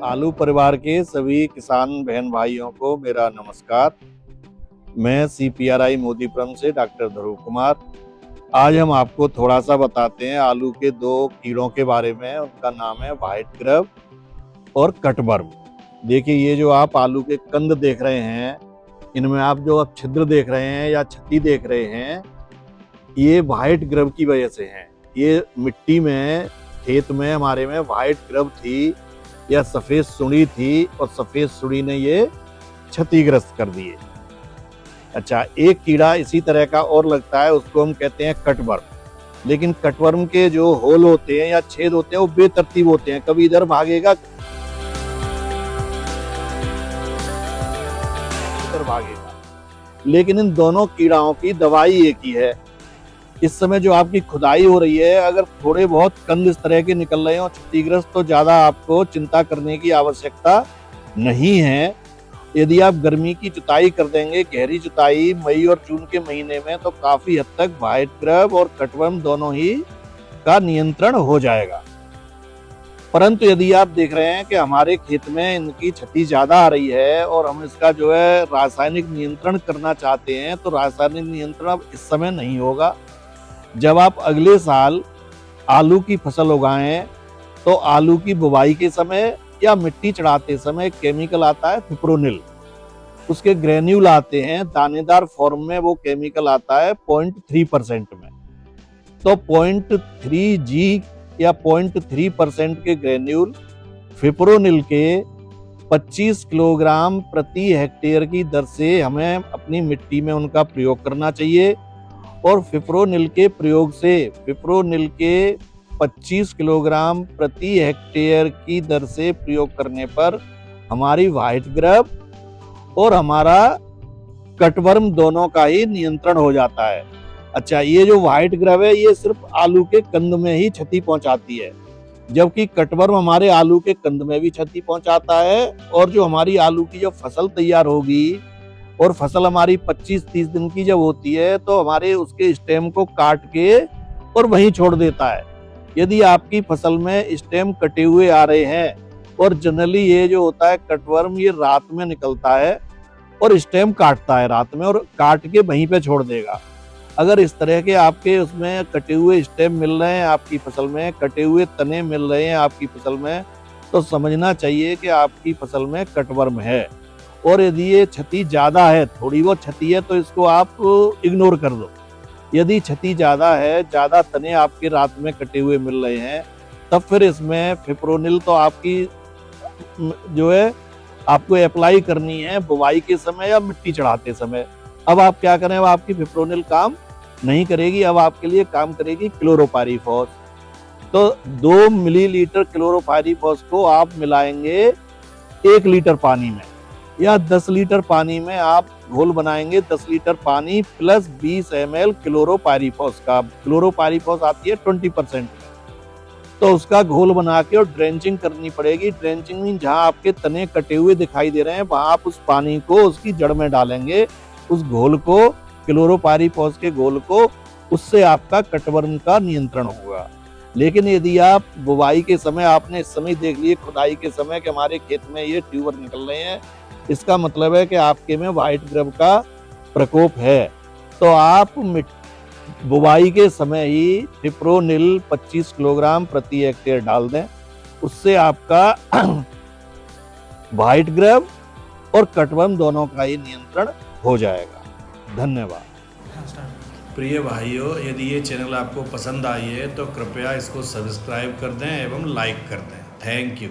आलू परिवार के सभी किसान बहन भाइयों को मेरा नमस्कार। मैं CPRI मोदीपुरम से डॉक्टर ध्रुव कुमार। आज हम आपको थोड़ा सा बताते हैं आलू के दो कीड़ों के बारे में। उनका नाम है व्हाइट ग्रब और कटवर्म। देखिए, ये जो आप आलू के कंद देख रहे हैं, इनमें आप जो अब छिद्र देख रहे हैं या छत्ती देख रहे हैं, ये व्हाइट ग्रब की वजह से हैं। ये मिट्टी में, खेत में हमारे में व्हाइट ग्रब थी या सफेद सुंडी थी, और सफेद सुंडी ने ये क्षतिग्रस्त कर दिए। अच्छा, एक कीड़ा इसी तरह का और लगता है, उसको हम कहते हैं कटवर्म। लेकिन कटवर्म के जो होल होते हैं या छेद होते हैं वो बेतरतीब होते हैं, कभी इधर भागेगा इधर भागेगा। लेकिन इन दोनों कीड़ाओं की दवाई एक ही है। इस समय जो आपकी खुदाई हो रही है, अगर थोड़े बहुत कंद इस तरह के निकल रहे हो क्षतिग्रस्त, तो ज्यादा आपको चिंता करने की आवश्यकता नहीं है। यदि आप गर्मी की जुताई कर देंगे, गहरी जुताई मई और जून के महीने में, तो काफी हद तक व्हाइट ग्रब और कटवर्म दोनों ही का नियंत्रण हो जाएगा। परंतु यदि आप देख रहे हैं कि हमारे खेत में इनकी क्षति ज्यादा आ रही है और हम इसका जो है रासायनिक नियंत्रण करना चाहते हैं, तो रासायनिक नियंत्रण अब इस समय नहीं होगा। जब आप अगले साल आलू की फसल उगाएं, तो आलू की बुवाई के समय या मिट्टी चढ़ाते समय केमिकल आता है फिप्रोनिल। उसके ग्रेन्यूल आते हैं दानेदार फॉर्म में, वो केमिकल आता है 0.3% में। तो 0.3G या 0.3% के ग्रेन्यूल फिप्रोनिल के 25 किलोग्राम प्रति हेक्टेयर की दर से हमें अपनी मिट्टी में उनका प्रयोग करना चाहिए। और फिप्रोनिल के प्रयोग से, फिप्रोनिल के 25 किलोग्राम प्रति हेक्टेयर की दर से प्रयोग करने पर हमारी व्हाइट ग्रब और हमारा कटवर्म दोनों का ही नियंत्रण हो जाता है। अच्छा, ये जो व्हाइट ग्रब है, ये सिर्फ आलू के कंद में ही क्षति पहुंचाती है, जबकि कटवर्म हमारे आलू के कंद में भी क्षति पहुंचाता है। और जो हमारी आलू की जो फसल तैयार होगी, और फसल हमारी 25-30 दिन की जब होती है, तो हमारे उसके स्टेम को काट के और वहीं छोड़ देता है। यदि आपकी फसल में स्टेम कटे हुए आ रहे हैं, और जनरली ये जो होता है कटवर्म, ये रात में निकलता है और स्टेम काटता है रात में, और काट के वहीं पे छोड़ देगा। अगर इस तरह के आपके उसमें कटे हुए स्टेम मिल रहे हैं, आपकी फसल में कटे हुए तने मिल रहे हैं आपकी फसल में, तो समझना चाहिए कि आपकी फसल में कटवर्म है। और यदि ये क्षति ज्यादा है, थोड़ी बहुत क्षति है, तो इसको आप इग्नोर कर दो। यदि क्षति ज्यादा है, ज्यादा तने आपके रात में कटे हुए मिल रहे हैं, तब फिर इसमें फिप्रोनिल तो आपकी जो है आपको अप्लाई करनी है बुवाई के समय या मिट्टी चढ़ाते समय। अब आप क्या करें, अब आपकी फिप्रोनिल काम नहीं करेगी, अब आपके लिए काम करेगी क्लोरोपाइरीफॉस। तो 2 मिलीलीटर क्लोरोपाइरीफॉस को आप मिलाएंगे 1 लीटर पानी में, या 10 लीटर पानी में आप घोल बनाएंगे। 10 लीटर पानी प्लस 20 ml क्लोरोपाइरीफॉस का। क्लोरोपाइरीफॉस आती है 20% में, तो उसका घोल बना के और ड्रेंचिंग करनी पड़ेगी। ड्रेंचिंग में जहां आपके तने कटे हुए दिखाई दे रहे हैं, वहां आप उस पानी को उसकी जड़ में डालेंगे, उस घोल को, क्लोरोपाइरीफॉस के घोल को। उससे आपका कटवर्म का नियंत्रण होगा। लेकिन यदि आप बुवाई के समय, आपने इस समय देख लिए खुदाई के समय कि हमारे खेत में ये ट्यूबर निकल रहे हैं, इसका मतलब है कि आपके में व्हाइट ग्रब का प्रकोप है। तो आप बुवाई के समय ही फिप्रोनिल 25 किलोग्राम प्रति हेक्टेयर डाल दें। उससे आपका व्हाइट ग्रब और कटवर्म दोनों का ही नियंत्रण हो जाएगा। धन्यवाद। प्रिय भाइयों, यदि ये चैनल आपको पसंद आई है तो कृपया इसको सब्सक्राइब कर दें एवं लाइक कर दें। Thank you.